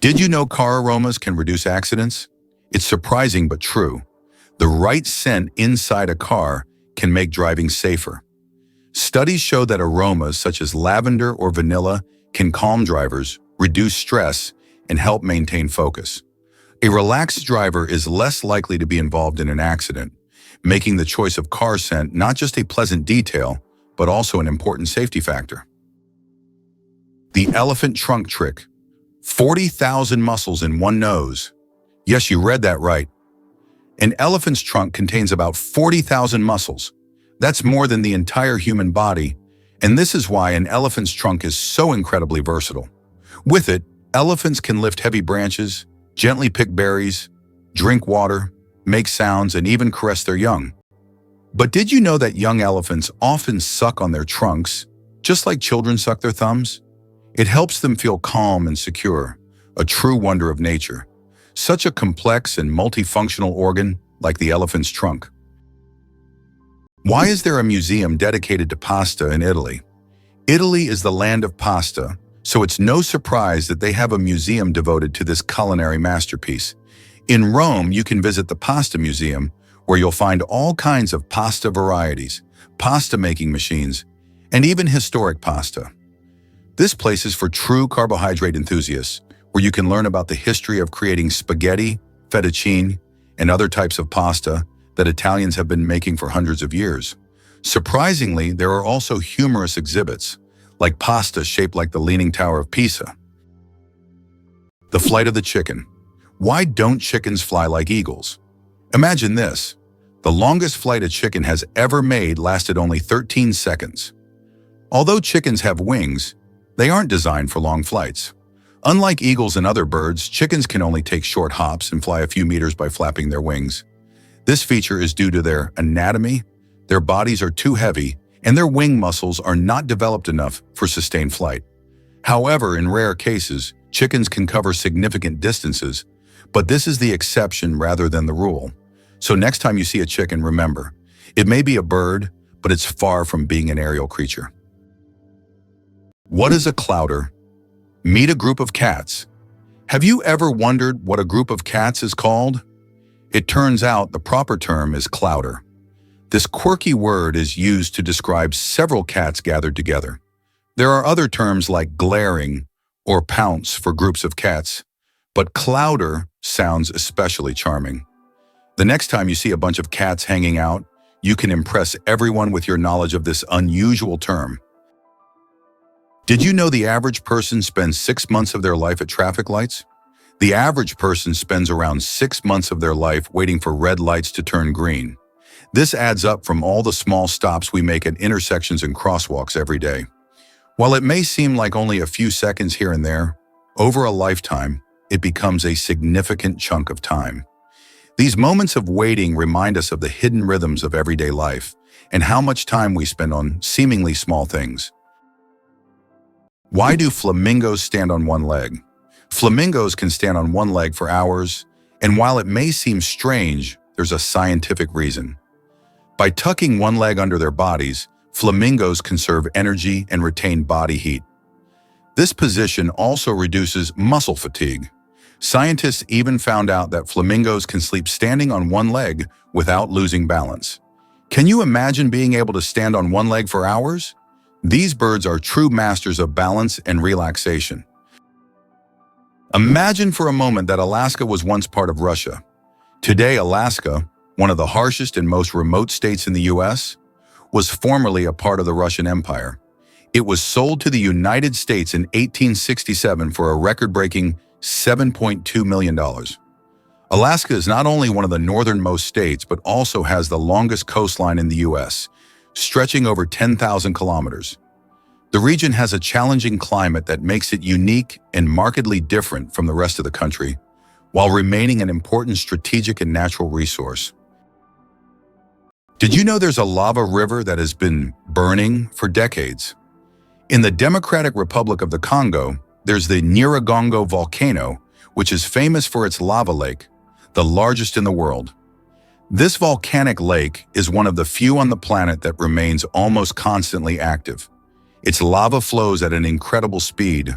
Did you know car aromas can reduce accidents? It's surprising but true. The right scent inside a car can make driving safer. Studies show that aromas such as lavender or vanilla can calm drivers, reduce stress, and help maintain focus. A relaxed driver is less likely to be involved in an accident, making the choice of car scent not just a pleasant detail, but also an important safety factor. The elephant trunk trick. 40,000 muscles in one nose. Yes, you read that right. An elephant's trunk contains about 40,000 muscles. That's more than the entire human body, and this is why an elephant's trunk is so incredibly versatile. With it, elephants can lift heavy branches, gently pick berries, drink water, make sounds, and even caress their young. But did you know that young elephants often suck on their trunks, just like children suck their thumbs? It helps them feel calm and secure, a true wonder of nature. Such a complex and multifunctional organ like the elephant's trunk. Why is there a museum dedicated to pasta in Italy? Italy is the land of pasta, so it's no surprise that they have a museum devoted to this culinary masterpiece. In Rome, you can visit the Pasta Museum, where you'll find all kinds of pasta varieties, pasta-making machines, and even historic pasta. This place is for true carbohydrate enthusiasts, where you can learn about the history of creating spaghetti, fettuccine, and other types of pasta that Italians have been making for hundreds of years. Surprisingly, there are also humorous exhibits, like pasta shaped like the Leaning Tower of Pisa. The flight of the chicken. Why don't chickens fly like eagles? Imagine this. The longest flight a chicken has ever made lasted only 13 seconds. Although chickens have wings, they aren't designed for long flights. Unlike eagles and other birds, chickens can only take short hops and fly a few meters by flapping their wings. This feature is due to their anatomy. Their bodies are too heavy, and their wing muscles are not developed enough for sustained flight. However, in rare cases, chickens can cover significant distances, but this is the exception rather than the rule. So next time you see a chicken, remember, it may be a bird, but it's far from being an aerial creature. What is a clouder? Meet a group of cats. Have you ever wondered what a group of cats is called? It turns out the proper term is clouder. This quirky word is used to describe several cats gathered together. There are other terms like glaring or pounce for groups of cats, but clouder sounds especially charming. The next time you see a bunch of cats hanging out, you can impress everyone with your knowledge of this unusual term. Did you know the average person spends 6 months of their life at traffic lights? The average person spends around 6 months of their life waiting for red lights to turn green. This adds up from all the small stops we make at intersections and crosswalks every day. While it may seem like only a few seconds here and there, over a lifetime, it becomes a significant chunk of time. These moments of waiting remind us of the hidden rhythms of everyday life and how much time we spend on seemingly small things. Why do flamingos stand on one leg? Flamingos can stand on one leg for hours, and while it may seem strange, there's a scientific reason. By tucking one leg under their bodies, flamingos conserve energy and retain body heat. This position also reduces muscle fatigue. Scientists even found out that flamingos can sleep standing on one leg without losing balance. Can you imagine being able to stand on one leg for hours? These birds are true masters of balance and relaxation. Imagine for a moment that Alaska was once part of Russia. Today, Alaska, one of the harshest and most remote states in the US, was formerly a part of the Russian Empire. It was sold to the United States in 1867 for a record-breaking $7.2 million. Alaska is not only one of the northernmost states, but also has the longest coastline in the US, stretching over 10,000 kilometers. The region has a challenging climate that makes it unique and markedly different from the rest of the country, while remaining an important strategic and natural resource. Did you know there's a lava river that has been burning for decades? In the Democratic Republic of the Congo, there's the Nyiragongo volcano, which is famous for its lava lake, the largest in the world. This volcanic lake is one of the few on the planet that remains almost constantly active. Its lava flows at an incredible speed.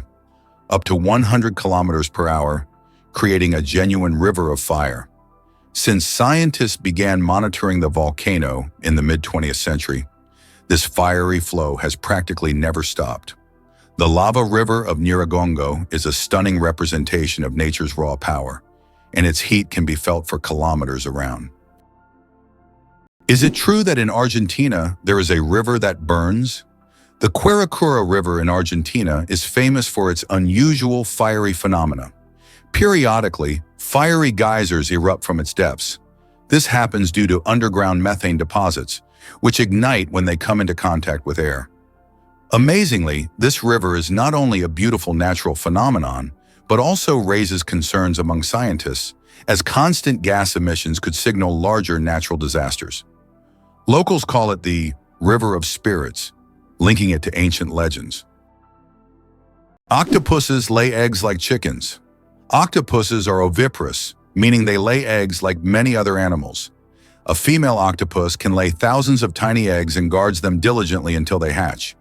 up to 100 kilometers per hour, creating a genuine river of fire. Since scientists began monitoring the volcano in the mid-20th century, this fiery flow has practically never stopped. The lava river of Nyiragongo is a stunning representation of nature's raw power, and its heat can be felt for kilometers around. Is it true that in Argentina there is a river that burns? The Quilicura River in Argentina is famous for its unusual fiery phenomena. Periodically, fiery geysers erupt from its depths. This happens due to underground methane deposits, which ignite when they come into contact with air. Amazingly, this river is not only a beautiful natural phenomenon, but also raises concerns among scientists, as constant gas emissions could signal larger natural disasters. Locals call it the River of Spirits, linking it to ancient legends. Octopuses lay eggs like chickens. Octopuses are oviparous, meaning they lay eggs like many other animals. A female octopus can lay thousands of tiny eggs and guards them diligently until they hatch.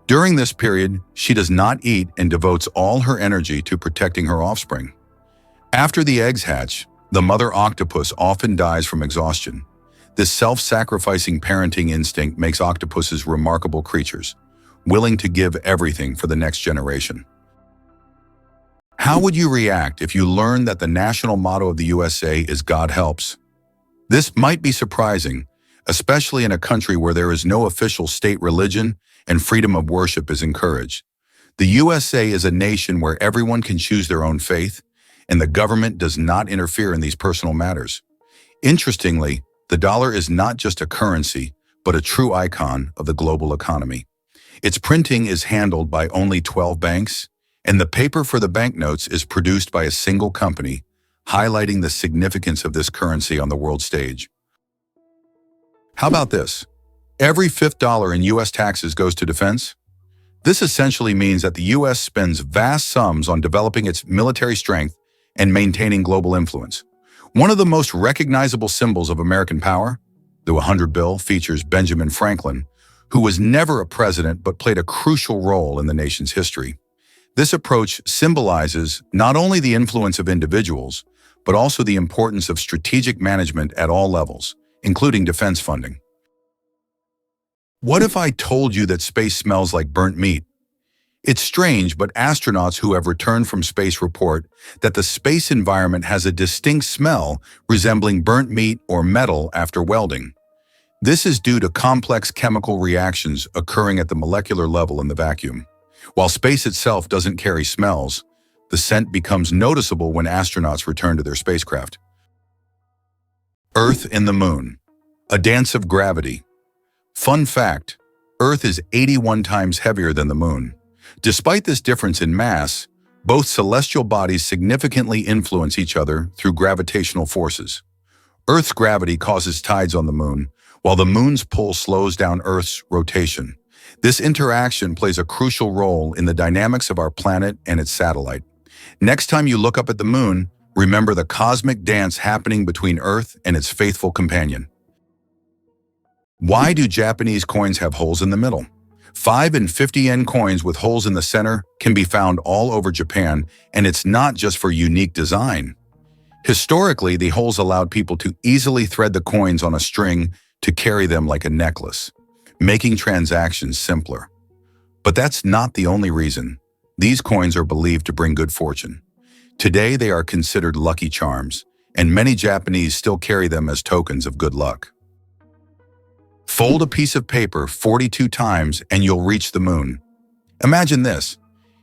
During this period, she does not eat and devotes all her energy to protecting her offspring. After the eggs hatch, the mother octopus often dies from exhaustion. This self-sacrificing parenting instinct makes octopuses remarkable creatures, willing to give everything for the next generation. How would you react if you learned that the national motto of the USA is "God helps"? This might be surprising, especially in a country where there is no official state religion and freedom of worship is encouraged. The USA is a nation where everyone can choose their own faith, and the government does not interfere in these personal matters. Interestingly, the dollar is not just a currency, but a true icon of the global economy. Its printing is handled by only 12 banks, and the paper for the banknotes is produced by a single company, highlighting the significance of this currency on the world stage. How about this? Every fifth dollar in U.S. taxes goes to defense. This essentially means that the U.S. spends vast sums on developing its military strength and maintaining global influence. One of the most recognizable symbols of American power, the 100 bill, features Benjamin Franklin, who was never a president but played a crucial role in the nation's history. This approach symbolizes not only the influence of individuals, but also the importance of strategic management at all levels, including defense funding. What if I told you that space smells like burnt meat? It's strange, but astronauts who have returned from space report that the space environment has a distinct smell resembling burnt meat or metal after welding. This is due to complex chemical reactions occurring at the molecular level in the vacuum. While space itself doesn't carry smells, the scent becomes noticeable when astronauts return to their spacecraft. Earth and the Moon, a dance of gravity. Fun fact, Earth is 81 times heavier than the Moon. Despite this difference in mass, both celestial bodies significantly influence each other through gravitational forces. Earth's gravity causes tides on the Moon, while the Moon's pull slows down Earth's rotation. This interaction plays a crucial role in the dynamics of our planet and its satellite. Next time you look up at the Moon, remember the cosmic dance happening between Earth and its faithful companion. Why do Japanese coins have holes in the middle? 5 and 50 yen coins with holes in the center can be found all over Japan, and it's not just for unique design. Historically, the holes allowed people to easily thread the coins on a string to carry them like a necklace, making transactions simpler. But that's not the only reason. These coins are believed to bring good fortune. Today, they are considered lucky charms, and many Japanese still carry them as tokens of good luck. Fold a piece of paper 42 times and you'll reach the moon. Imagine this.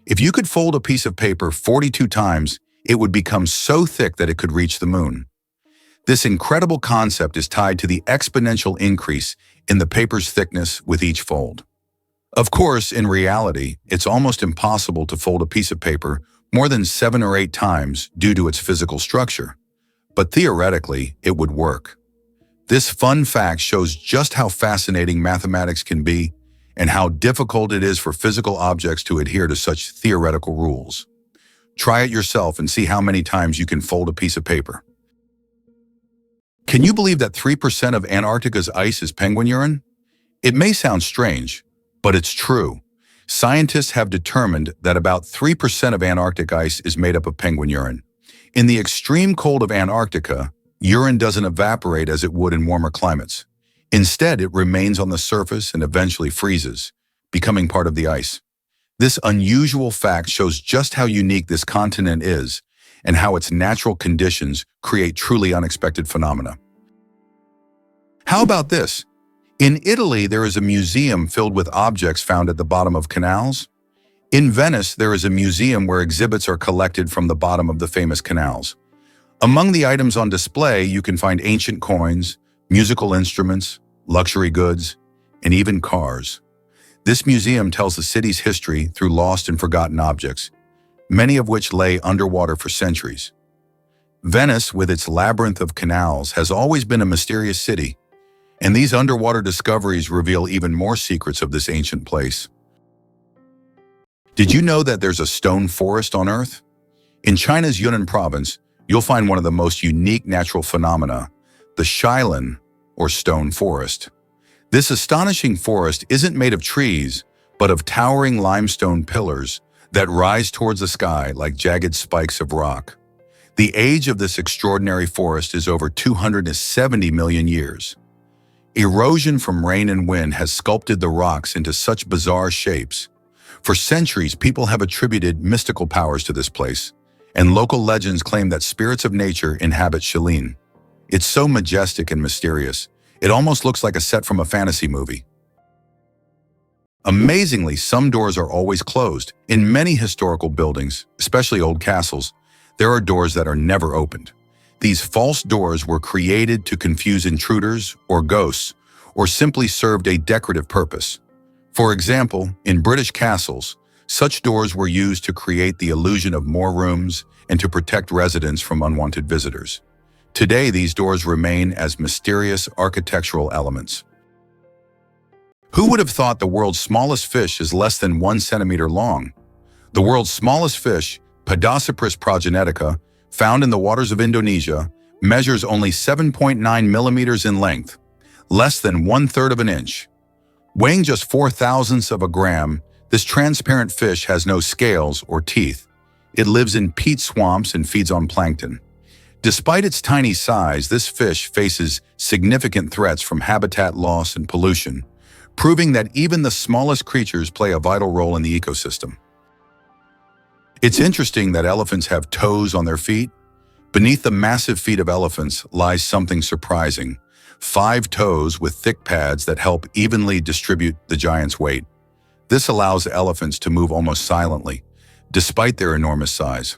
If you could fold a piece of paper 42 times, it would become so thick that it could reach the moon. This incredible concept is tied to the exponential increase in the paper's thickness with each fold. Of course, in reality, it's almost impossible to fold a piece of paper more than 7 or 8 times due to its physical structure. But theoretically, it would work. This fun fact shows just how fascinating mathematics can be and how difficult it is for physical objects to adhere to such theoretical rules. Try it yourself and see how many times you can fold a piece of paper. Can you believe that 3% of Antarctica's ice is penguin urine? It may sound strange, but it's true. Scientists have determined that about 3% of Antarctic ice is made up of penguin urine. In the extreme cold of Antarctica, urine doesn't evaporate as it would in warmer climates. Instead, it remains on the surface and eventually freezes, becoming part of the ice. This unusual fact shows just how unique this continent is and how its natural conditions create truly unexpected phenomena. How about this? In Italy, there is a museum filled with objects found at the bottom of canals. In Venice, there is a museum where exhibits are collected from the bottom of the famous canals. Among the items on display, you can find ancient coins, musical instruments, luxury goods, and even cars. This museum tells the city's history through lost and forgotten objects, many of which lay underwater for centuries. Venice, with its labyrinth of canals, has always been a mysterious city, and these underwater discoveries reveal even more secrets of this ancient place. Did you know that there's a stone forest on Earth? In China's Yunnan province, you'll find one of the most unique natural phenomena, the Shawshank, or stone forest. This astonishing forest isn't made of trees, but of towering limestone pillars that rise towards the sky like jagged spikes of rock. The age of this extraordinary forest is over 270 million years. Erosion from rain and wind has sculpted the rocks into such bizarre shapes. For centuries, people have attributed mystical powers to this place, and local legends claim that spirits of nature inhabit Chameleon. It's so majestic and mysterious, it almost looks like a set from a fantasy movie. Amazingly, some doors are always closed. In many historical buildings, especially old castles, there are doors that are never opened. These false doors were created to confuse intruders or ghosts, or simply served a decorative purpose. For example, in British castles, such doors were used to create the illusion of more rooms and to protect residents from unwanted visitors. Today, these doors remain as mysterious architectural elements. Who would have thought the world's smallest fish is less than 1 centimeter long? The world's smallest fish, Podocypris progenetica, found in the waters of Indonesia, measures only 7.9 millimeters in length, less than 1/3 of an inch. Weighing just 4/1000ths of a gram, this transparent fish has no scales or teeth. It lives in peat swamps and feeds on plankton. Despite its tiny size, this fish faces significant threats from habitat loss and pollution, proving that even the smallest creatures play a vital role in the ecosystem. It's interesting that elephants have toes on their feet. Beneath the massive feet of elephants lies something surprising: 5 toes with thick pads that help evenly distribute the giant's weight. This allows elephants to move almost silently, despite their enormous size.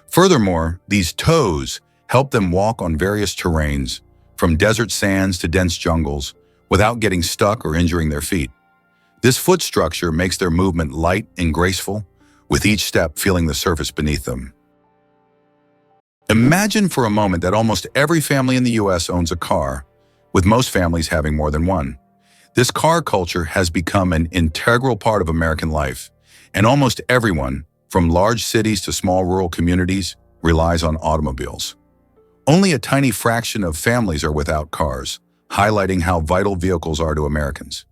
Furthermore, these toes help them walk on various terrains, from desert sands to dense jungles, without getting stuck or injuring their feet. This foot structure makes their movement light and graceful, with each step feeling the surface beneath them. Imagine for a moment that almost every family in the US owns a car, with most families having more than one. This car culture has become an integral part of American life, and almost everyone, from large cities to small rural communities, relies on automobiles. Only a tiny fraction of families are without cars, highlighting how vital vehicles are to Americans.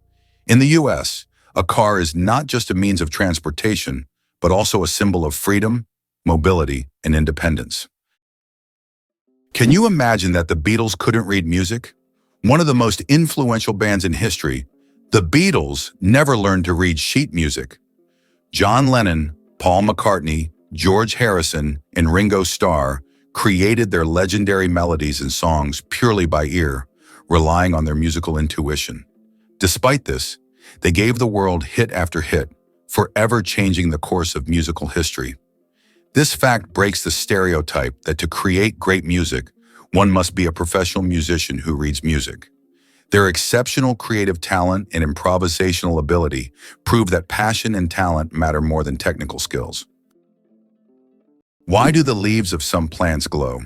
In the US, a car is not just a means of transportation, but also a symbol of freedom, mobility, and independence. Can you imagine that the Beatles couldn't read music? One of the most influential bands in history, the Beatles never learned to read sheet music. John Lennon, Paul McCartney, George Harrison, and Ringo Starr created their legendary melodies and songs purely by ear, relying on their musical intuition. Despite this, they gave the world hit after hit, forever changing the course of musical history. This fact breaks the stereotype that to create great music, one must be a professional musician who reads music. Their exceptional creative talent and improvisational ability prove that passion and talent matter more than technical skills. Why do the leaves of some plants glow?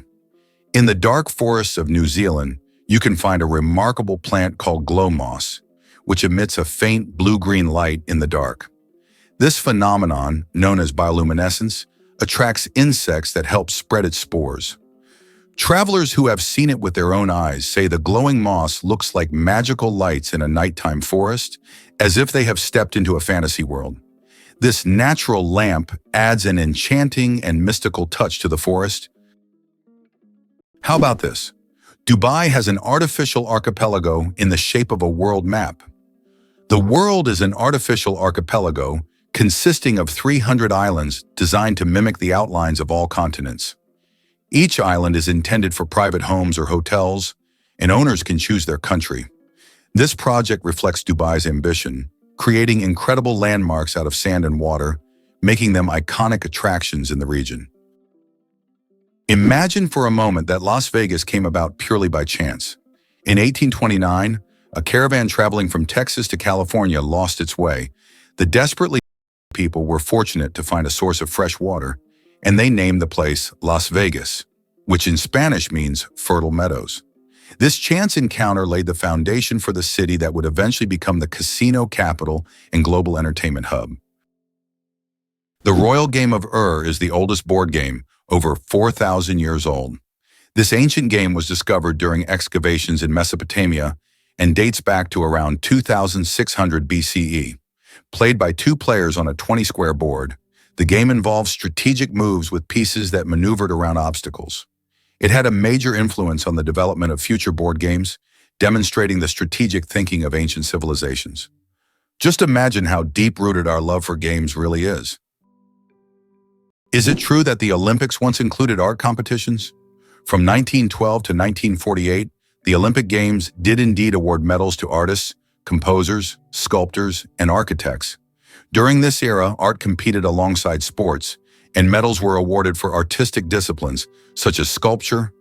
In the dark forests of New Zealand, you can find a remarkable plant called glow moss, which emits a faint blue-green light in the dark. This phenomenon, known as bioluminescence, attracts insects that help spread its spores. Travelers who have seen it with their own eyes say the glowing moss looks like magical lights in a nighttime forest, as if they have stepped into a fantasy world. This natural lamp adds an enchanting and mystical touch to the forest. How about this? Dubai has an artificial archipelago in the shape of a world map. The world is an artificial archipelago consisting of 300 islands designed to mimic the outlines of all continents. Each island is intended for private homes or hotels, and owners can choose their country. This project reflects Dubai's ambition, creating incredible landmarks out of sand and water, making them iconic attractions in the region. Imagine for a moment that Las Vegas came about purely by chance. In 1829, a caravan traveling from Texas to California lost its way. The desperately people were fortunate to find a source of fresh water, and they named the place Las Vegas, which in Spanish means fertile meadows. This chance encounter laid the foundation for the city that would eventually become the casino capital and global entertainment hub. The royal game of is the oldest board game, over 4,000 years old. This ancient game was discovered during excavations in Mesopotamia and dates back to around 2600 BCE. Played by two players on a 20-square board, the game involved strategic moves with pieces that maneuvered around obstacles. It had a major influence on the development of future board games, demonstrating the strategic thinking of ancient civilizations. Just imagine how deep-rooted our love for games really is. Is it true that the Olympics once included art competitions? From 1912 to 1948, the Olympic Games did indeed award medals to artists, composers, sculptors, and architects. During this era, art competed alongside sports, and medals were awarded for artistic disciplines such as sculpture,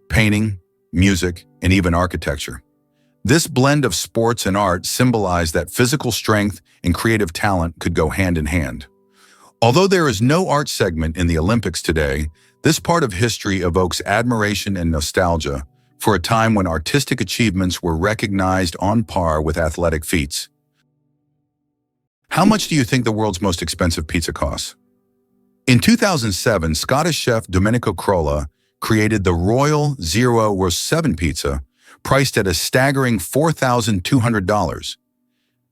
painting, music, and even architecture. This blend of sports and art symbolized that physical strength and creative talent could go hand in hand. Although there is no art segment in the Olympics today, this part of history evokes admiration and nostalgia for a time when artistic achievements were recognized on par with athletic feats. How much do you think the world's most expensive pizza costs? In 2007, Scottish chef Domenico Crolla created the Royal 007 pizza, priced at a staggering $4,200.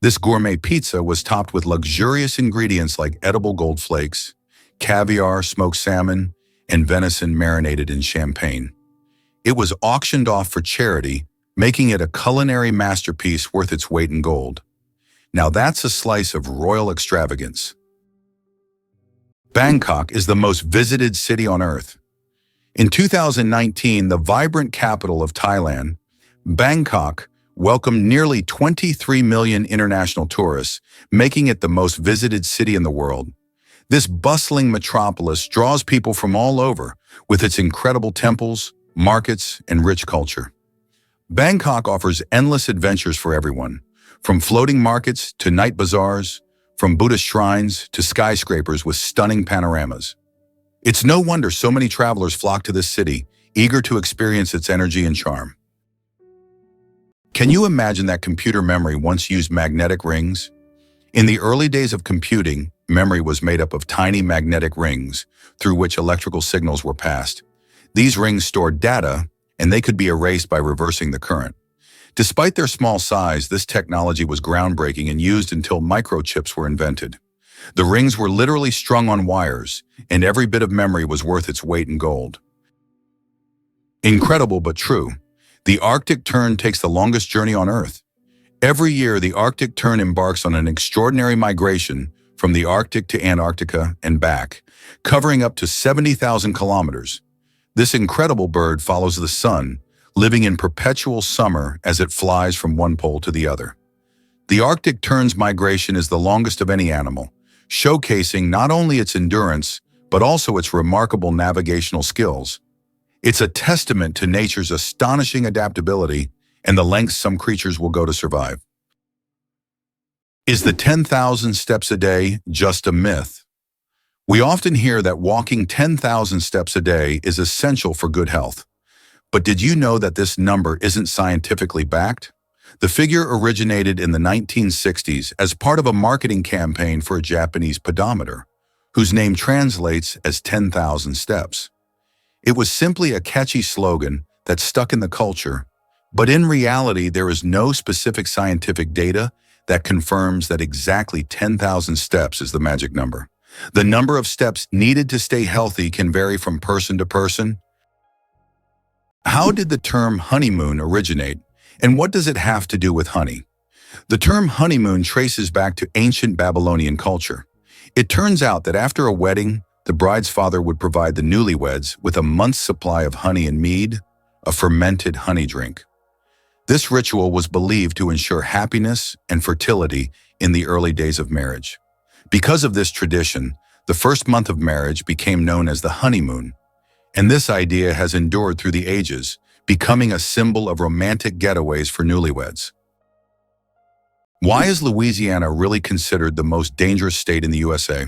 This gourmet pizza was topped with luxurious ingredients like edible gold flakes, caviar, smoked salmon, and venison marinated in champagne. It was auctioned off for charity, making it a culinary masterpiece worth its weight in gold. Now that's a slice of royal extravagance. Bangkok is the most visited city on Earth. In 2019, the vibrant capital of Thailand, Bangkok welcomed nearly 23 million international tourists, making it the most visited city in the world. This bustling metropolis draws people from all over, with its incredible temples, markets, and rich culture. Bangkok offers endless adventures for everyone, from floating markets to night bazaars, from Buddhist shrines to skyscrapers with stunning panoramas. It's no wonder so many travelers flock to this city, eager to experience its energy and charm. Can you imagine that computer memory once used magnetic rings? In the early days of computing, memory was made up of tiny magnetic rings through which electrical signals were passed. These rings stored data, and they could be erased by reversing the current. Despite their small size, this technology was groundbreaking and used until microchips were invented. The rings were literally strung on wires, and every bit of memory was worth its weight in gold. Incredible but true. The Arctic tern takes the longest journey on Earth. Every year, the Arctic tern embarks on an extraordinary migration from the Arctic to Antarctica and back, covering up to 70,000 kilometers. This incredible bird follows the sun, living in perpetual summer as it flies from one pole to the other. The Arctic tern's migration is the longest of any animal, showcasing not only its endurance, but also its remarkable navigational skills. It's a testament to nature's astonishing adaptability and the lengths some creatures will go to survive. Is the 10,000 steps a day just a myth? We often hear that walking 10,000 steps a day is essential for good health. But did you know that this number isn't scientifically backed? The figure originated in the 1960s as part of a marketing campaign for a Japanese pedometer, whose name translates as 10,000 steps. It was simply a catchy slogan that stuck in the culture, but in reality there is no specific scientific data that confirms that exactly 10,000 steps is the magic number. The number of steps needed to stay healthy can vary from person to person. How did the term honeymoon originate, and what does it have to do with honey? The term honeymoon traces back to ancient Babylonian culture. It turns out that after a wedding, the bride's father would provide the newlyweds with a month's supply of honey and mead, a fermented honey drink. This ritual was believed to ensure happiness and fertility in the early days of marriage. Because of this tradition, the first month of marriage became known as the honeymoon, and this idea has endured through the ages, becoming a symbol of romantic getaways for newlyweds. Why is Louisiana really considered the most dangerous state in the USA?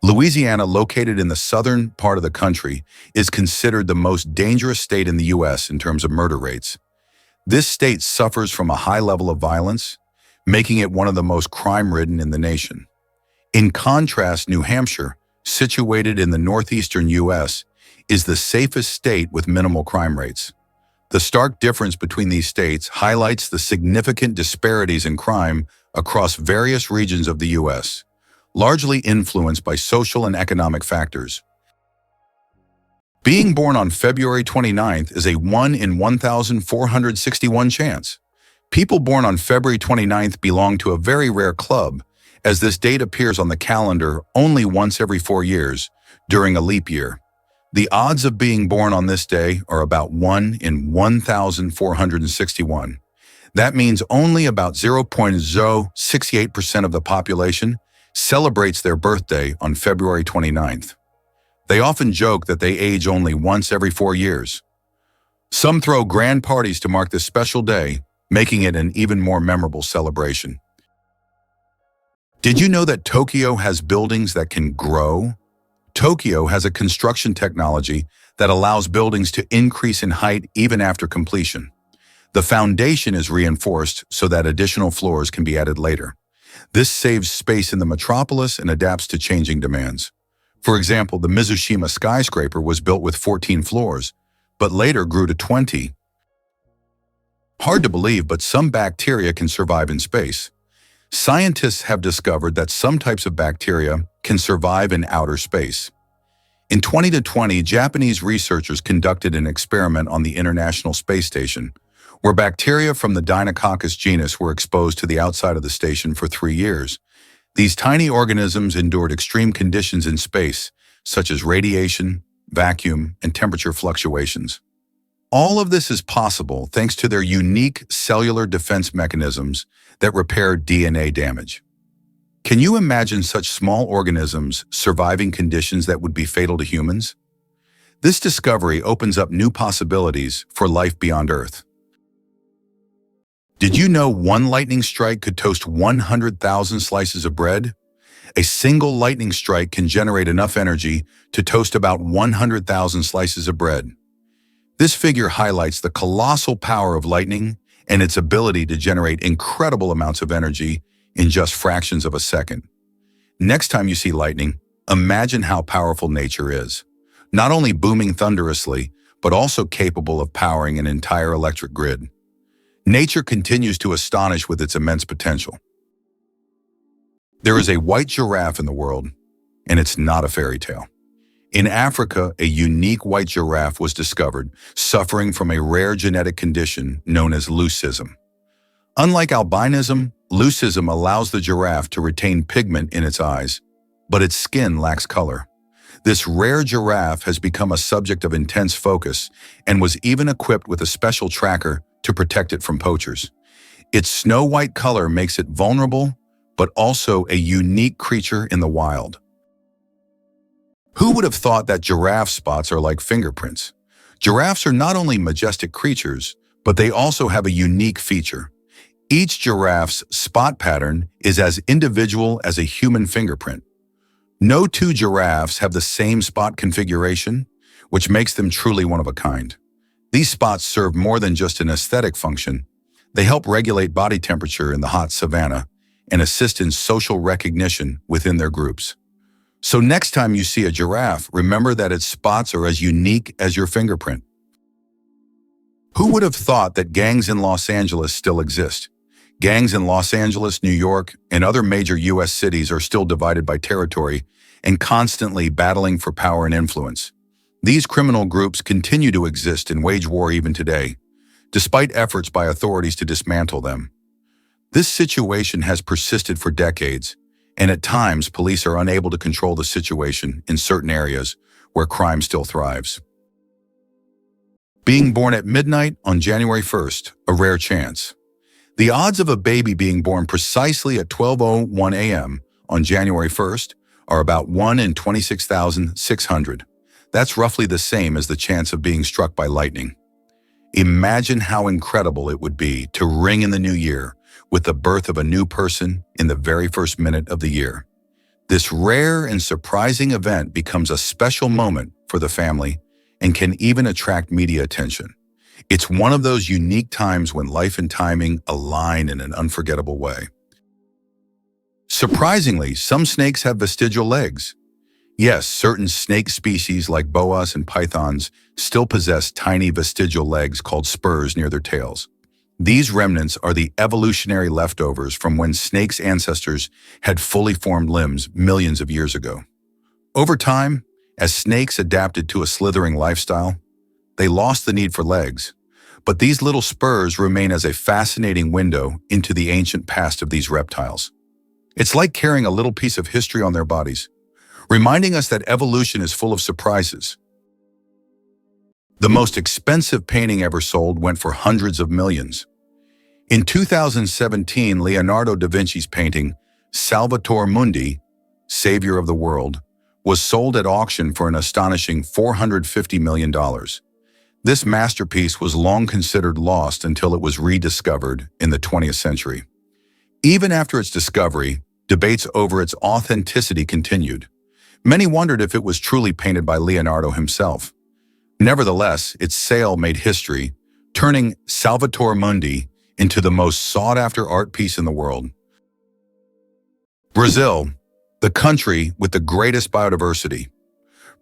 Louisiana, located in the southern part of the country, is considered the most dangerous state in the US in terms of murder rates. This state suffers from a high level of violence, making it one of the most crime-ridden in the nation. In contrast, New Hampshire, situated in the northeastern US, is the safest state with minimal crime rates. The stark difference between these states highlights the significant disparities in crime across various regions of the US, largely influenced by social and economic factors. Being born on February 29th is a 1 in 1,461 chance. People born on February 29th belong to a very rare club, as this date appears on the calendar only once every 4 years, during a leap year. The odds of being born on this day are about 1 in 1,461. That means only about 0.068% of the population celebrates their birthday on February 29th. They often joke that they age only once every 4 years. Some throw grand parties to mark this special day, making it an even more memorable celebration. Did you know that Tokyo has buildings that can grow? Tokyo has a construction technology that allows buildings to increase in height even after completion. The foundation is reinforced so that additional floors can be added later. This saves space in the metropolis and adapts to changing demands. For example, the Mizushima skyscraper was built with 14 floors, but later grew to 20. Hard to believe, but some bacteria can survive in space. Scientists have discovered that some types of bacteria can survive in outer space. In 2020, Japanese researchers conducted an experiment on the International Space Station, where bacteria from the Deinococcus genus were exposed to the outside of the station for 3 years. These tiny organisms endured extreme conditions in space, such as radiation, vacuum, and temperature fluctuations. All of this is possible thanks to their unique cellular defense mechanisms that repair DNA damage. Can you imagine such small organisms surviving conditions that would be fatal to humans? This discovery opens up new possibilities for life beyond Earth. Did you know one lightning strike could toast 100,000 slices of bread? A single lightning strike can generate enough energy to toast about 100,000 slices of bread. This figure highlights the colossal power of lightning and its ability to generate incredible amounts of energy in just fractions of a second. Next time you see lightning, imagine how powerful nature is. Not only booming thunderously, but also capable of powering an entire electric grid. Nature continues to astonish with its immense potential. There is a white giraffe in the world, and it's not a fairy tale. In Africa, a unique white giraffe was discovered, suffering from a rare genetic condition known as leucism. Unlike albinism, leucism allows the giraffe to retain pigment in its eyes, but its skin lacks color. This rare giraffe has become a subject of intense focus and was even equipped with a special tracker to protect it from poachers. Its snow-white color makes it vulnerable, but also a unique creature in the wild. Who would have thought that giraffe spots are like fingerprints? Giraffes are not only majestic creatures, but they also have a unique feature. Each giraffe's spot pattern is as individual as a human fingerprint. No two giraffes have the same spot configuration, which makes them truly one of a kind. These spots serve more than just an aesthetic function. They help regulate body temperature in the hot savanna and assist in social recognition within their groups. So next time you see a giraffe, remember that its spots are as unique as your fingerprint. Who would have thought that gangs in Los Angeles still exist? Gangs in Los Angeles, New York, and other major U.S. cities are still divided by territory and constantly battling for power and influence. These criminal groups continue to exist and wage war even today, despite efforts by authorities to dismantle them. This situation has persisted for decades, and at times police are unable to control the situation in certain areas where crime still thrives. Being born at midnight on January 1st, a rare chance. The odds of a baby being born precisely at 12:01 a.m. on January 1st are about 1 in 26,600. That's roughly the same as the chance of being struck by lightning. Imagine how incredible it would be to ring in the new year with the birth of a new person in the very first minute of the year. This rare and surprising event becomes a special moment for the family and can even attract media attention. It's one of those unique times when life and timing align in an unforgettable way. Surprisingly, some snakes have vestigial legs. Yes, certain snake species like boas and pythons still possess tiny vestigial legs called spurs near their tails. These remnants are the evolutionary leftovers from when snakes' ancestors had fully formed limbs millions of years ago. Over time, as snakes adapted to a slithering lifestyle, they lost the need for legs, but these little spurs remain as a fascinating window into the ancient past of these reptiles. It's like carrying a little piece of history on their bodies, reminding us that evolution is full of surprises. The most expensive painting ever sold went for hundreds of millions. In 2017, Leonardo da Vinci's painting, Salvator Mundi, Savior of the World, was sold at auction for an astonishing $450 million. This masterpiece was long considered lost until it was rediscovered in the 20th century. Even after its discovery, debates over its authenticity continued. Many wondered if it was truly painted by Leonardo himself. Nevertheless, its sale made history, turning Salvator Mundi into the most sought-after art piece in the world. Brazil, the country with the greatest biodiversity.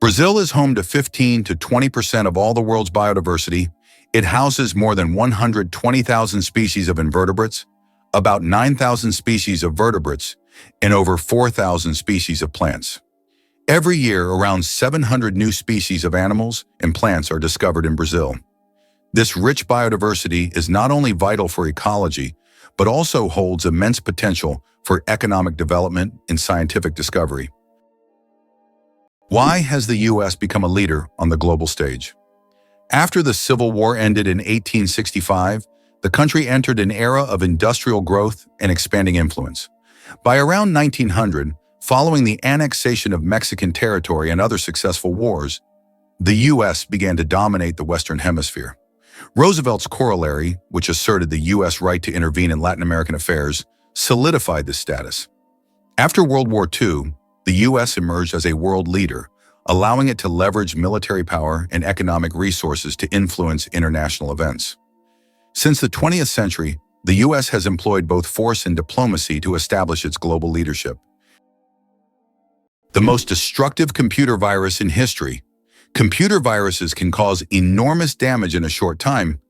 Brazil is home to 15 to 20% of all the world's biodiversity. It houses more than 120,000 species of invertebrates, about 9,000 species of vertebrates, and over 4,000 species of plants. Every year, around 700 new species of animals and plants are discovered in Brazil. This rich biodiversity is not only vital for ecology, but also holds immense potential for economic development and scientific discovery. Why has the U.S. become a leader on the global stage? After the Civil War ended in 1865, the country entered an era of industrial growth and expanding influence. By around 1900, following the annexation of Mexican territory and other successful wars, the U.S. began to dominate the Western Hemisphere. Roosevelt's corollary, which asserted the U.S. right to intervene in Latin American affairs, solidified this status. After World War II, the U.S. emerged as a world leader, allowing it to leverage military power and economic resources to influence international events. Since the 20th century, the U.S. has employed both force and diplomacy to establish its global leadership. The most destructive computer virus in history. Computer viruses can cause enormous damage in a short time,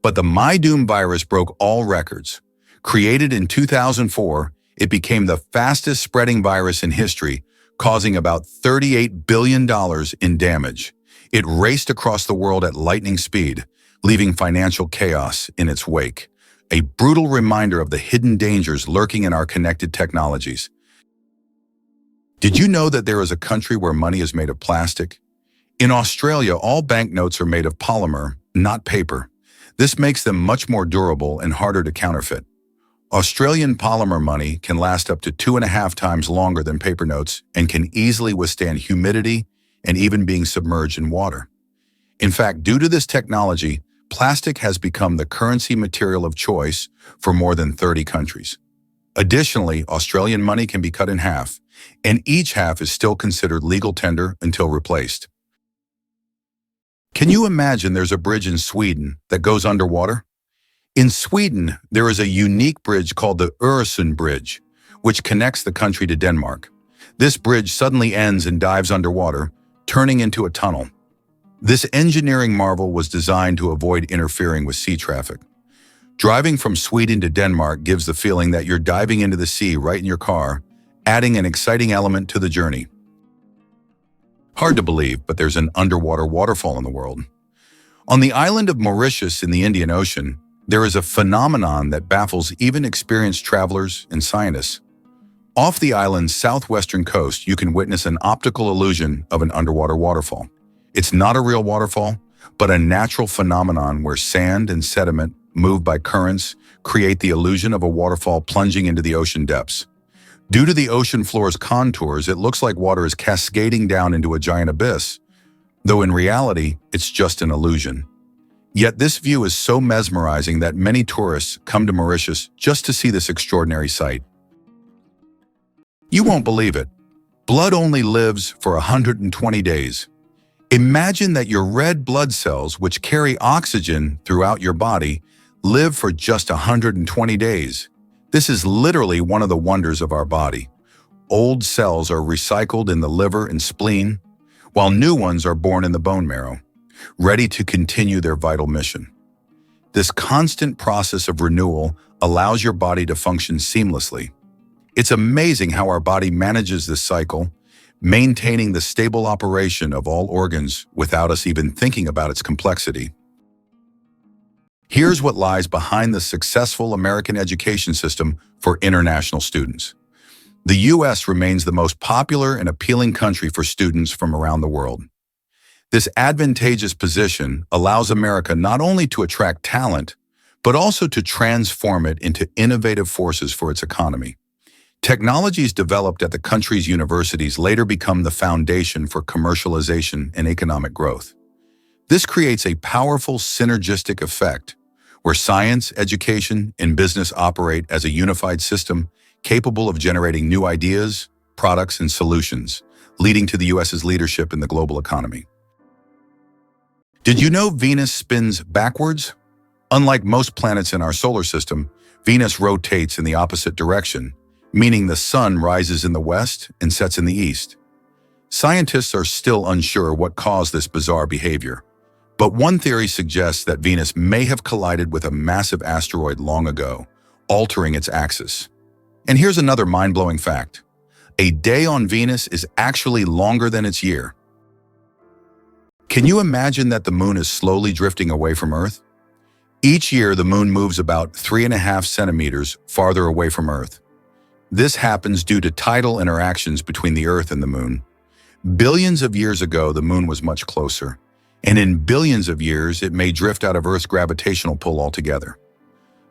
but the MyDoom virus broke all records. Created in 2004, it became the fastest spreading virus in history, causing about $38 billion in damage. It raced across the world at lightning speed, leaving financial chaos in its wake. A brutal reminder of the hidden dangers lurking in our connected technologies. Did you know that there is a country where money is made of plastic? In Australia, all banknotes are made of polymer, not paper. This makes them much more durable and harder to counterfeit. Australian polymer money can last up to 2.5 times longer than paper notes and can easily withstand humidity and even being submerged in water. In fact, due to this technology, plastic has become the currency material of choice for more than 30 countries. Additionally, Australian money can be cut in half, and each half is still considered legal tender until replaced. Can you imagine there's a bridge in Sweden that goes underwater? In Sweden, there is a unique bridge called the Öresund Bridge, which connects the country to Denmark. This bridge suddenly ends and dives underwater, turning into a tunnel. This engineering marvel was designed to avoid interfering with sea traffic. Driving from Sweden to Denmark gives the feeling that you're diving into the sea right in your car, adding an exciting element to the journey. Hard to believe, but there's an underwater waterfall in the world. On the island of Mauritius in the Indian Ocean, there is a phenomenon that baffles even experienced travelers and scientists. Off the island's southwestern coast, you can witness an optical illusion of an underwater waterfall. It's not a real waterfall, but a natural phenomenon where sand and sediment, moved by currents, create the illusion of a waterfall plunging into the ocean depths. Due to the ocean floor's contours, it looks like water is cascading down into a giant abyss, though in reality, it's just an illusion. Yet this view is so mesmerizing that many tourists come to Mauritius just to see this extraordinary sight. You won't believe it. Blood only lives for 120 days. Imagine that your red blood cells, which carry oxygen throughout your body, live for just 120 days. This is literally one of the wonders of our body. Old cells are recycled in the liver and spleen, while new ones are born in the bone marrow, ready to continue their vital mission. This constant process of renewal allows your body to function seamlessly. It's amazing how our body manages this cycle, maintaining the stable operation of all organs without us even thinking about its complexity. Here's what lies behind the successful American education system for international students. The U.S. remains the most popular and appealing country for students from around the world. This advantageous position allows America not only to attract talent, but also to transform it into innovative forces for its economy. Technologies developed at the country's universities later become the foundation for commercialization and economic growth. This creates a powerful synergistic effect where science, education, and business operate as a unified system capable of generating new ideas, products, and solutions, leading to the U.S.'s leadership in the global economy. Did you know Venus spins backwards? Unlike most planets in our solar system, Venus rotates in the opposite direction, meaning the sun rises in the west and sets in the east. Scientists are still unsure what caused this bizarre behavior, but one theory suggests that Venus may have collided with a massive asteroid long ago, altering its axis. And here's another mind-blowing fact. A day on Venus is actually longer than its year. Can you imagine that the moon is slowly drifting away from Earth? Each year, the moon moves about 3.5 centimeters farther away from Earth. This happens due to tidal interactions between the Earth and the moon. Billions of years ago, the moon was much closer, and in billions of years, it may drift out of Earth's gravitational pull altogether.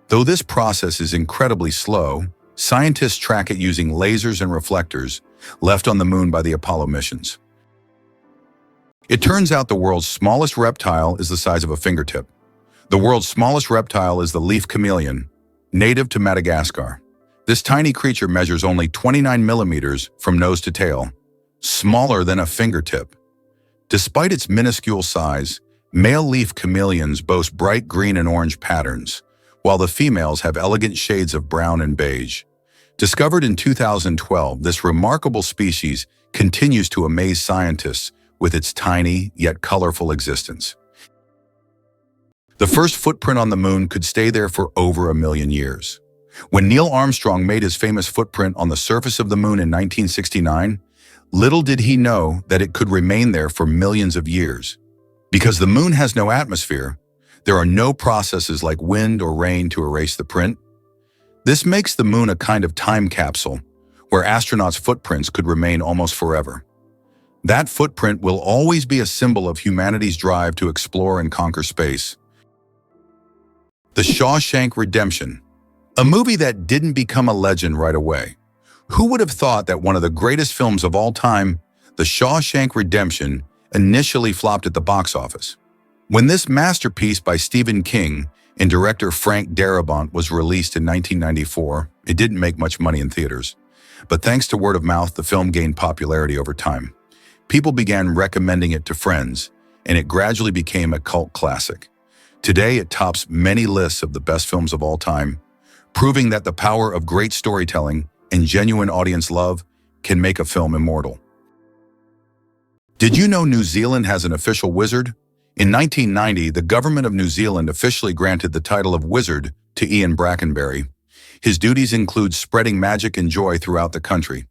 Though this process is incredibly slow, scientists track it using lasers and reflectors left on the moon by the Apollo missions. It turns out the world's smallest reptile is the size of a fingertip. The world's smallest reptile is the leaf chameleon, native to Madagascar. This tiny creature measures only 29 millimeters from nose to tail, smaller than a fingertip. Despite its minuscule size, male leaf chameleons boast bright green and orange patterns, while the females have elegant shades of brown and beige. Discovered in 2012, this remarkable species continues to amaze scientists with its tiny yet colorful existence. The first footprint on the moon could stay there for over 1 million years. When Neil Armstrong made his famous footprint on the surface of the moon in 1969, little did he know that it could remain there for millions of years. Because the moon has no atmosphere, there are no processes like wind or rain to erase the print. This makes the moon a kind of time capsule, where astronauts' footprints could remain almost forever. That footprint will always be a symbol of humanity's drive to explore and conquer space. The Shawshank Redemption, a movie that didn't become a legend right away. Who would have thought that one of the greatest films of all time, The Shawshank Redemption, initially flopped at the box office? When this masterpiece by Stephen King and director Frank Darabont was released in 1994, it didn't make much money in theaters. But thanks to word of mouth, the film gained popularity over time. People began recommending it to friends, and it gradually became a cult classic. Today, it tops many lists of the best films of all time, proving that the power of great storytelling and genuine audience love can make a film immortal. Did you know New Zealand has an official wizard? In 1990, the government of New Zealand officially granted the title of wizard to Ian Brackenbury. His duties include spreading magic and joy throughout the country.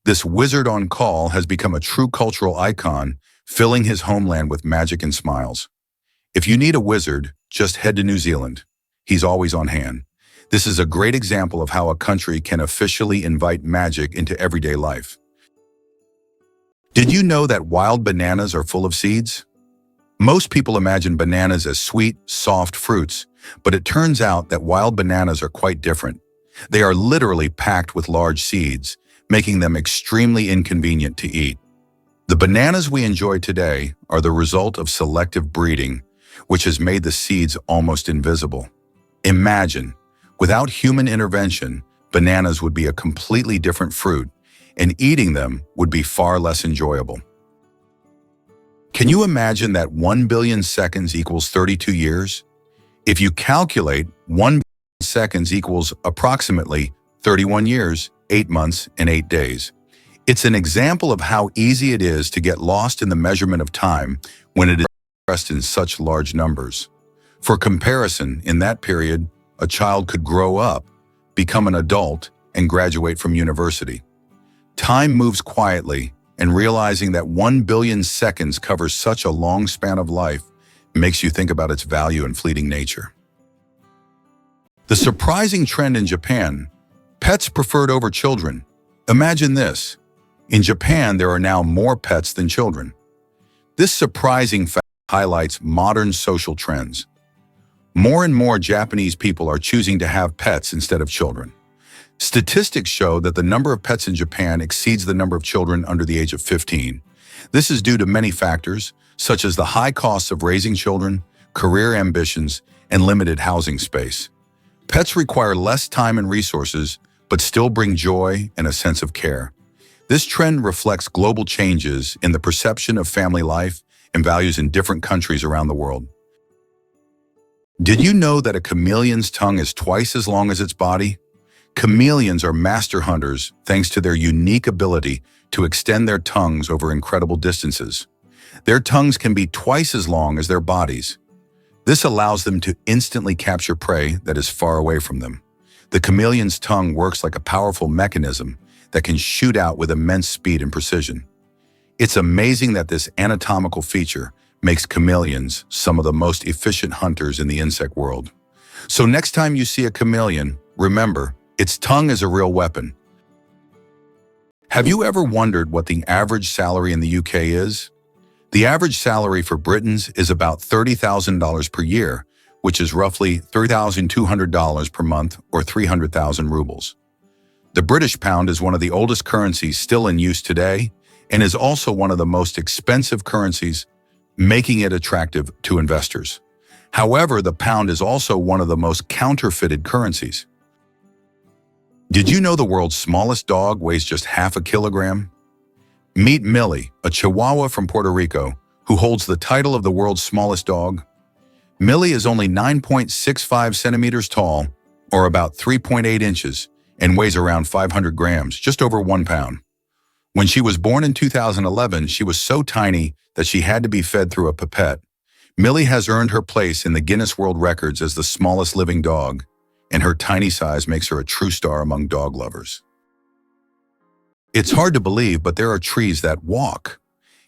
This wizard on call has become a true cultural icon, filling his homeland with magic and smiles. If you need a wizard, just head to New Zealand. He's always on hand. This is a great example of how a country can officially invite magic into everyday life. Did you know that wild bananas are full of seeds? Most people imagine bananas as sweet, soft fruits, but it turns out that wild bananas are quite different. They are literally packed with large seeds, making them extremely inconvenient to eat. The bananas we enjoy today are the result of selective breeding, which has made the seeds almost invisible. Imagine, without human intervention, bananas would be a completely different fruit, and eating them would be far less enjoyable. Can you imagine that 1 billion seconds equals 32 years? If you calculate 1 billion seconds equals approximately 31 years, 8 months, and 8 days. It's an example of how easy it is to get lost in the measurement of time when it is expressed in such large numbers. For comparison, in that period, a child could grow up, become an adult, and graduate from university. Time moves quietly, and realizing that 1 billion seconds covers such a long span of life makes you think about its value and fleeting nature. The surprising trend in Japan: pets preferred over children. Imagine this. In Japan, there are now more pets than children. This surprising fact highlights modern social trends. More and more Japanese people are choosing to have pets instead of children. Statistics show that the number of pets in Japan exceeds the number of children under the age of 15. This is due to many factors, such as the high costs of raising children, career ambitions, and limited housing space. Pets require less time and resources, but still bring joy and a sense of care. This trend reflects global changes in the perception of family life and values in different countries around the world. Did you know that a chameleon's tongue is twice as long as its body? Chameleons are master hunters thanks to their unique ability to extend their tongues over incredible distances. Their tongues can be twice as long as their bodies. This allows them to instantly capture prey that is far away from them. The chameleon's tongue works like a powerful mechanism that can shoot out with immense speed and precision. It's amazing that this anatomical feature makes chameleons some of the most efficient hunters in the insect world. So next time you see a chameleon, remember, its tongue is a real weapon. Have you ever wondered what the average salary in the UK is? The average salary for Britons is about $30,000 per year, which is roughly $3,200 per month or 300,000 rubles. The British pound is one of the oldest currencies still in use today and is also one of the most expensive currencies, making it attractive to investors. However, the pound is also one of the most counterfeited currencies. Did you know the world's smallest dog weighs just half a kilogram? Meet Millie, a Chihuahua from Puerto Rico, who holds the title of the world's smallest dog. Millie is only 9.65 centimeters tall, or about 3.8 inches, and weighs around 500 grams, just over 1 pound. When she was born in 2011, she was so tiny that she had to be fed through a pipette. Millie has earned her place in the Guinness World Records as the smallest living dog, and her tiny size makes her a true star among dog lovers. It's hard to believe, but there are trees that walk.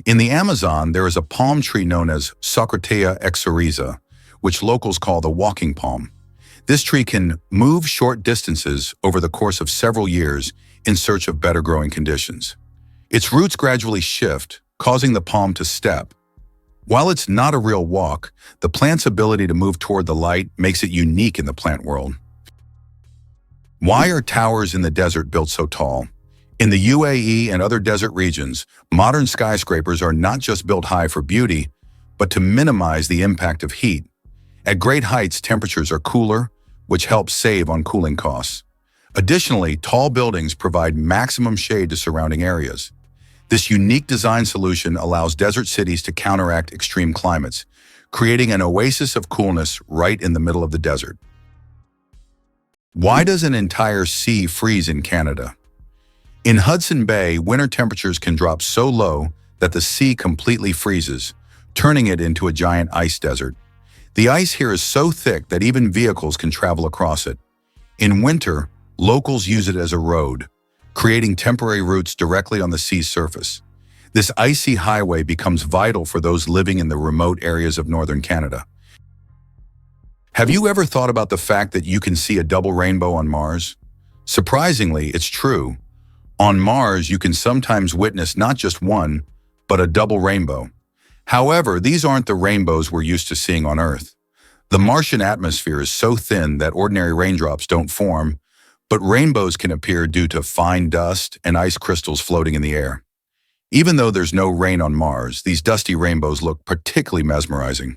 In the Amazon, there is a palm tree known as Socotra exoriza, which locals call the walking palm. This tree can move short distances over the course of several years in search of better growing conditions. Its roots gradually shift, causing the palm to step. While it's not a real walk, the plant's ability to move toward the light makes it unique in the plant world. Why are towers in the desert built so tall? In the UAE and other desert regions, modern skyscrapers are not just built high for beauty, but to minimize the impact of heat. At great heights, temperatures are cooler, which helps save on cooling costs. Additionally, tall buildings provide maximum shade to surrounding areas. This unique design solution allows desert cities to counteract extreme climates, creating an oasis of coolness right in the middle of the desert. Why does an entire sea freeze in Canada? In Hudson Bay, winter temperatures can drop so low that the sea completely freezes, turning it into a giant ice desert. The ice here is so thick that even vehicles can travel across it. In winter, locals use it as a road, creating temporary routes directly on the sea's surface. This icy highway becomes vital for those living in the remote areas of northern Canada. Have you ever thought about the fact that you can see a double rainbow on Mars? Surprisingly, it's true. On Mars, you can sometimes witness not just one, but a double rainbow. However, these aren't the rainbows we're used to seeing on Earth. The Martian atmosphere is so thin that ordinary raindrops don't form, but rainbows can appear due to fine dust and ice crystals floating in the air. Even though there's no rain on Mars, these dusty rainbows look particularly mesmerizing.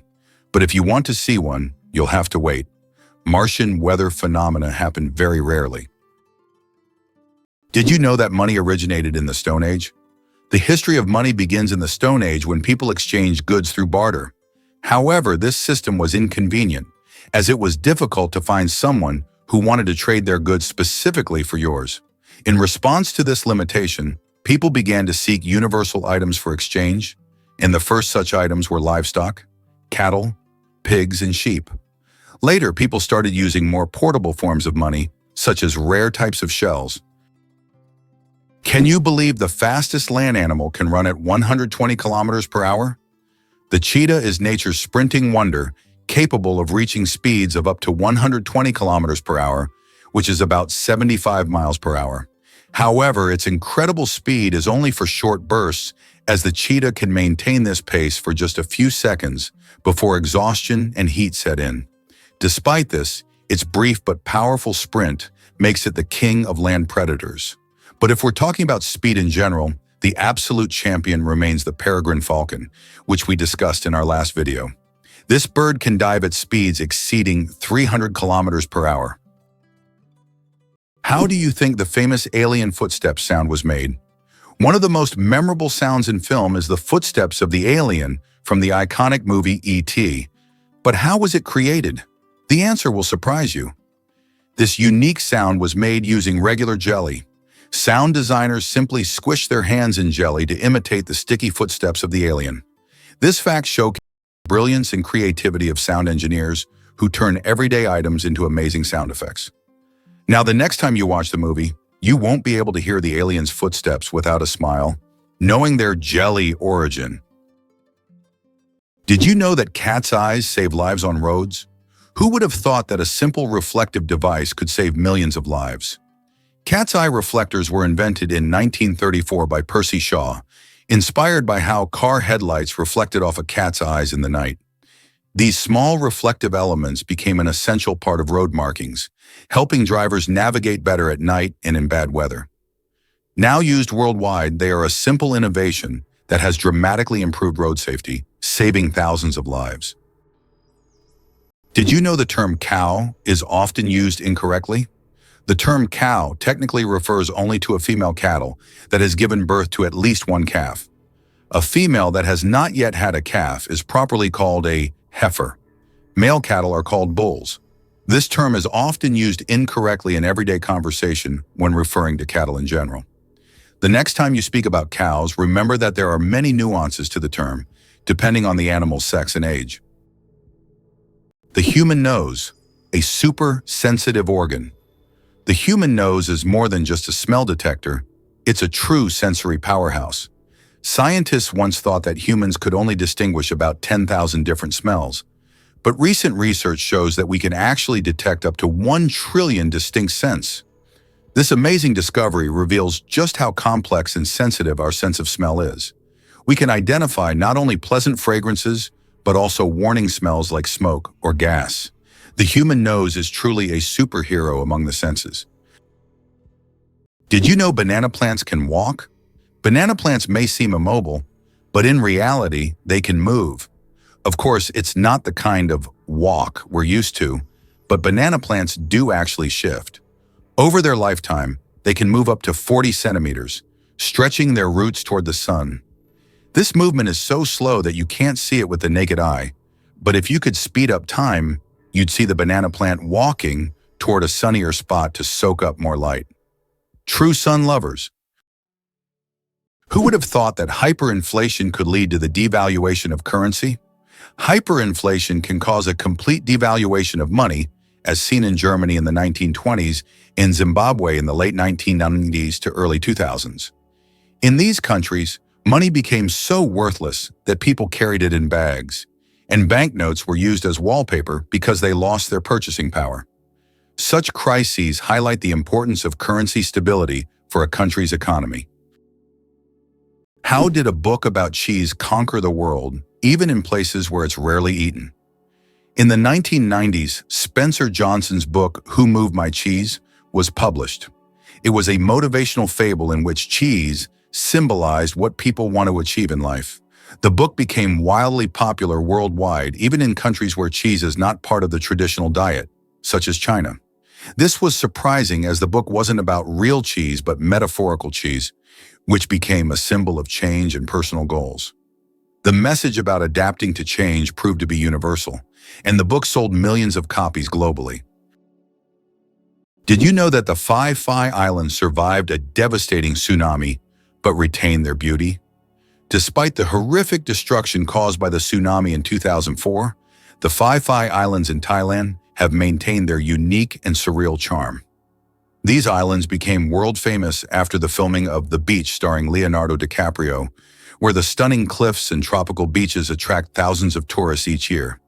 But if you want to see one, you'll have to wait. Martian weather phenomena happen very rarely. Did you know that money originated in the Stone Age? The history of money begins in the Stone Age when people exchanged goods through barter. However, this system was inconvenient, as it was difficult to find someone who wanted to trade their goods specifically for yours. In response to this limitation, people began to seek universal items for exchange, and the first such items were livestock, cattle, pigs, and sheep. Later, people started using more portable forms of money, such as rare types of shells. Can you believe the fastest land animal can run at 120 kilometers per hour? The cheetah is nature's sprinting wonder, capable of reaching speeds of up to 120 kilometers per hour, which is about 75 miles per hour. However, its incredible speed is only for short bursts, as the cheetah can maintain this pace for just a few seconds before exhaustion and heat set in. Despite this, its brief but powerful sprint makes it the king of land predators. But if we're talking about speed in general, the absolute champion remains the peregrine falcon, which we discussed in our last video. This bird can dive at speeds exceeding 300 kilometers per hour. How do you think the famous alien footsteps sound was made? One of the most memorable sounds in film is the footsteps of the alien from the iconic movie E.T. But how was it created? The answer will surprise you. This unique sound was made using regular jelly. Sound designers simply squish their hands in jelly to imitate the sticky footsteps of the alien. This fact showcases the brilliance and creativity of sound engineers who turn everyday items into amazing sound effects. Now, the next time you watch the movie, you won't be able to hear the alien's footsteps without a smile, knowing their jelly origin. Did you know that cat's eyes save lives on roads? Who would have thought that a simple reflective device could save millions of lives? Cat's eye reflectors were invented in 1934 by Percy Shaw, inspired by how car headlights reflected off a cat's eyes in the night. These small reflective elements became an essential part of road markings, helping drivers navigate better at night and in bad weather. Now used worldwide, they are a simple innovation that has dramatically improved road safety, saving thousands of lives. Did you know the term cow is often used incorrectly? The term cow technically refers only to a female cattle that has given birth to at least one calf. A female that has not yet had a calf is properly called a heifer. Male cattle are called bulls. This term is often used incorrectly in everyday conversation when referring to cattle in general. The next time you speak about cows, remember that there are many nuances to the term, depending on the animal's sex and age. The human nose, a super sensitive organ. The human nose is more than just a smell detector, it's a true sensory powerhouse. Scientists once thought that humans could only distinguish about 10,000 different smells, but recent research shows that we can actually detect up to 1 trillion distinct scents. This amazing discovery reveals just how complex and sensitive our sense of smell is. We can identify not only pleasant fragrances, but also warning smells like smoke or gas. The human nose is truly a superhero among the senses. Did you know banana plants can walk? Banana plants may seem immobile, but in reality, they can move. Of course, it's not the kind of walk we're used to, but banana plants do actually shift. Over their lifetime, they can move up to 40 centimeters, stretching their roots toward the sun. This movement is so slow that you can't see it with the naked eye, but if you could speed up time, you'd see the banana plant walking toward a sunnier spot to soak up more light. True sun lovers. Who would have thought that hyperinflation could lead to the devaluation of currency? Hyperinflation can cause a complete devaluation of money, as seen in Germany in the 1920s and Zimbabwe in the late 1990s to early 2000s. In these countries, money became so worthless that people carried it in bags, and banknotes were used as wallpaper because they lost their purchasing power. Such crises highlight the importance of currency stability for a country's economy. How did a book about cheese conquer the world, even in places where it's rarely eaten? In the 1990s, Spencer Johnson's book, Who Moved My Cheese, was published. It was a motivational fable in which cheese symbolized what people want to achieve in life. The book became wildly popular worldwide, even in countries where cheese is not part of the traditional diet, such as China. This was surprising as the book wasn't about real cheese but metaphorical cheese, which became a symbol of change and personal goals. The message about adapting to change proved to be universal, and the book sold millions of copies globally. Did you know that the Phi Phi Islands survived a devastating tsunami but retained their beauty? Despite the horrific destruction caused by the tsunami in 2004, the Phi Phi Islands in Thailand have maintained their unique and surreal charm. These islands became world famous after the filming of The Beach starring Leonardo DiCaprio, where the stunning cliffs and tropical beaches attract thousands of tourists each year.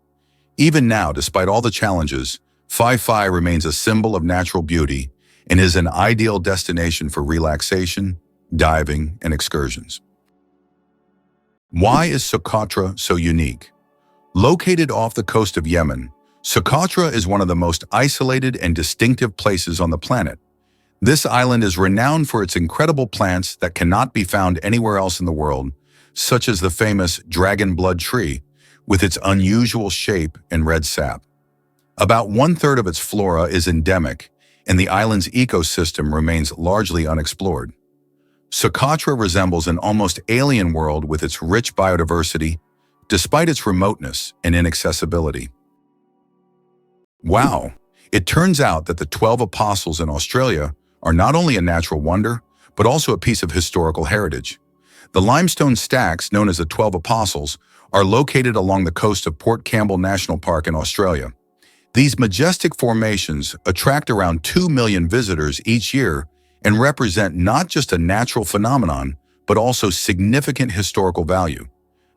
Even now, despite all the challenges, Phi Phi remains a symbol of natural beauty and is an ideal destination for relaxation, diving, and excursions. Why is Socotra so unique? Located off the coast of Yemen, Socotra is one of the most isolated and distinctive places on the planet. This island is renowned for its incredible plants that cannot be found anywhere else in the world, such as the famous dragon blood tree, with its unusual shape and red sap. About 1/3 of its flora is endemic, and the island's ecosystem remains largely unexplored. Socotra resembles an almost alien world with its rich biodiversity, despite its remoteness and inaccessibility. Wow! It turns out that the 12 Apostles in Australia are not only a natural wonder, but also a piece of historical heritage. The limestone stacks, known as the 12 Apostles, are located along the coast of Port Campbell National Park in Australia. These majestic formations attract around 2 million visitors each year and represent not just a natural phenomenon, but also significant historical value.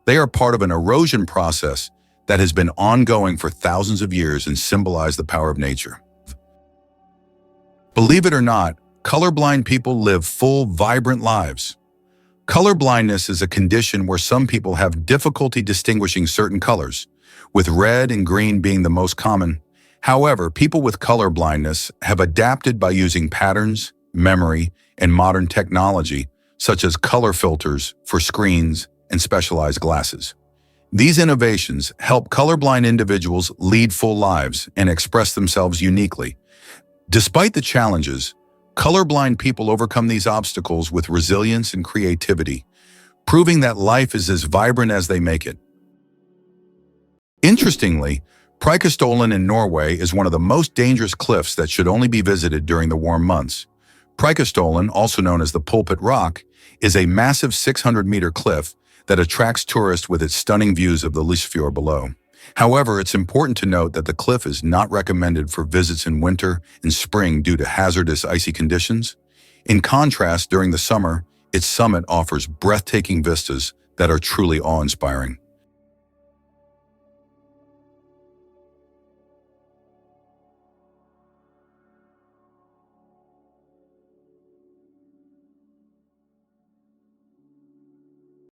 They are part of an erosion process that has been ongoing for thousands of years and symbolize the power of nature. Believe it or not, colorblind people live full, vibrant lives. Colorblindness is a condition where some people have difficulty distinguishing certain colors, with red and green being the most common. However, people with color blindness have adapted by using patterns, memory, and modern technology, such as color filters for screens and specialized glasses. These innovations help colorblind individuals lead full lives and express themselves uniquely. Despite the challenges, colorblind people overcome these obstacles with resilience and creativity, proving that life is as vibrant as they make it. Interestingly, Preikestolen in Norway is one of the most dangerous cliffs that should only be visited during the warm months. Preikestolen, also known as the Pulpit Rock, is a massive 600-meter cliff that attracts tourists with its stunning views of the Lysefjord below. However, it's important to note that the cliff is not recommended for visits in winter and spring due to hazardous icy conditions. In contrast, during the summer, its summit offers breathtaking vistas that are truly awe-inspiring.